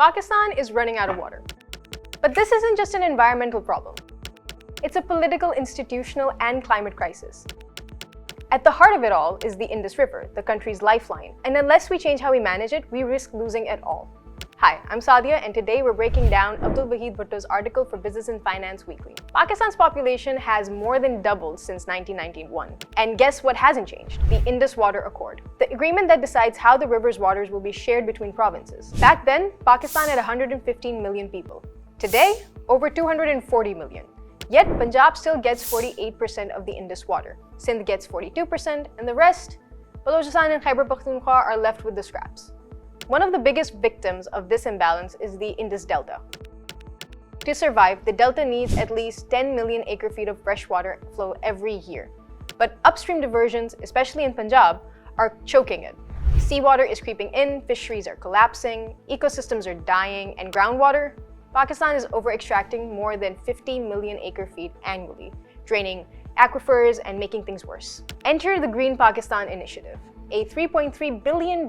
Pakistan is running out of water. But this isn't just an environmental problem. It's a political, institutional, and climate crisis. At the heart of it all is the Indus River, the country's lifeline. And unless we change how we manage it, we risk losing it all. Hi, I'm Sadia, and today we're breaking down Abdul Wahid Bhutto's article for Business and Finance Weekly. Pakistan's population has more than doubled since 1991. And guess what hasn't changed? The Indus Water Accord, the agreement that decides how the river's waters will be shared between provinces. Back then, Pakistan had 115 million people. Today, over 240 million. Yet, Punjab still gets 48% of the Indus water. Sindh gets 42%, and the rest, Balochistan and Khyber Pakhtunkhwa, are left with the scraps. One of the biggest victims of this imbalance is the Indus Delta. To survive, the delta needs at least 10 million acre-feet of freshwater flow every year. But upstream diversions, especially in Punjab, are choking it. Seawater is creeping in, fisheries are collapsing, ecosystems are dying, and groundwater? Pakistan is over-extracting more than 50 million acre-feet annually, draining aquifers and making things worse. Enter the Green Pakistan Initiative, a $3.3 billion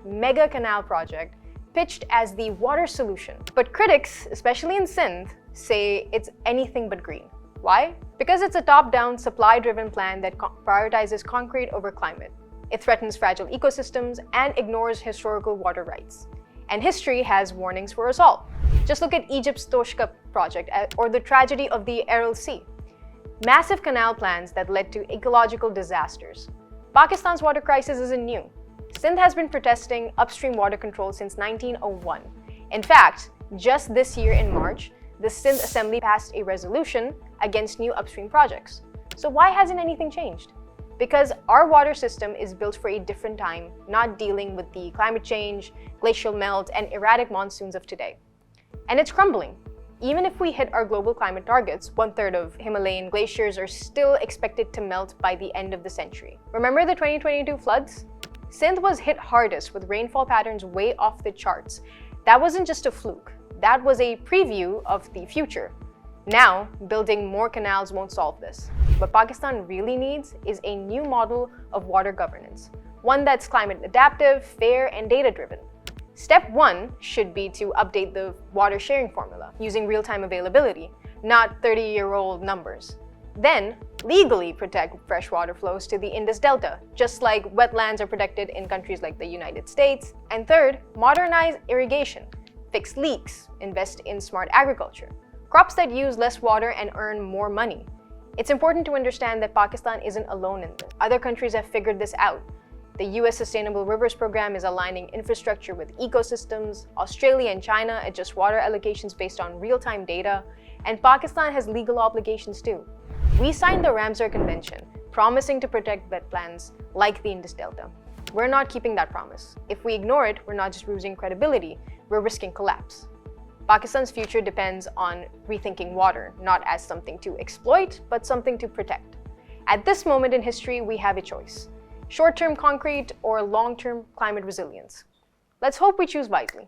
mega canal project pitched as the water solution. But critics, especially in Sindh, say it's anything but green. Why? Because it's a top-down, supply-driven plan that prioritizes concrete over climate. It threatens fragile ecosystems and ignores historical water rights. And history has warnings for us all. Just look at Egypt's Toshka project or the tragedy of the Aral Sea. Massive canal plans that led to ecological disasters. Pakistan's water crisis isn't new. Sindh has been protesting upstream water control since 1901. In fact, just this year in March, the Sindh Assembly passed a resolution against new upstream projects. So why hasn't anything changed? Because our water system is built for a different time, not dealing with the climate change, glacial melt, and erratic monsoons of today. And it's crumbling. Even if we hit our global climate targets, 1/3 of Himalayan glaciers are still expected to melt by the end of the century. Remember the 2022 floods? Sindh was hit hardest with rainfall patterns way off the charts. That wasn't just a fluke. That was a preview of the future. Now, building more canals won't solve this. What Pakistan really needs is a new model of water governance, one that's climate adaptive, fair, and data-driven. Step 1 should be to update the water sharing formula using real-time availability, not 30-year-old numbers. Then, legally protect freshwater flows to the Indus Delta, just like wetlands are protected in countries like the United States. And third, modernize irrigation, fix leaks, invest in smart agriculture, crops that use less water and earn more money. It's important to understand that Pakistan isn't alone in this. Other countries have figured this out. The US Sustainable Rivers Program is aligning infrastructure with ecosystems. Australia and China adjust water allocations based on real-time data. And Pakistan has legal obligations too. We signed the Ramsar Convention, promising to protect wetlands like the Indus Delta. We're not keeping that promise. If we ignore it, we're not just losing credibility, we're risking collapse. Pakistan's future depends on rethinking water, not as something to exploit, but something to protect. At this moment in history, we have a choice: short-term concrete or long-term climate resilience. Let's hope we choose wisely.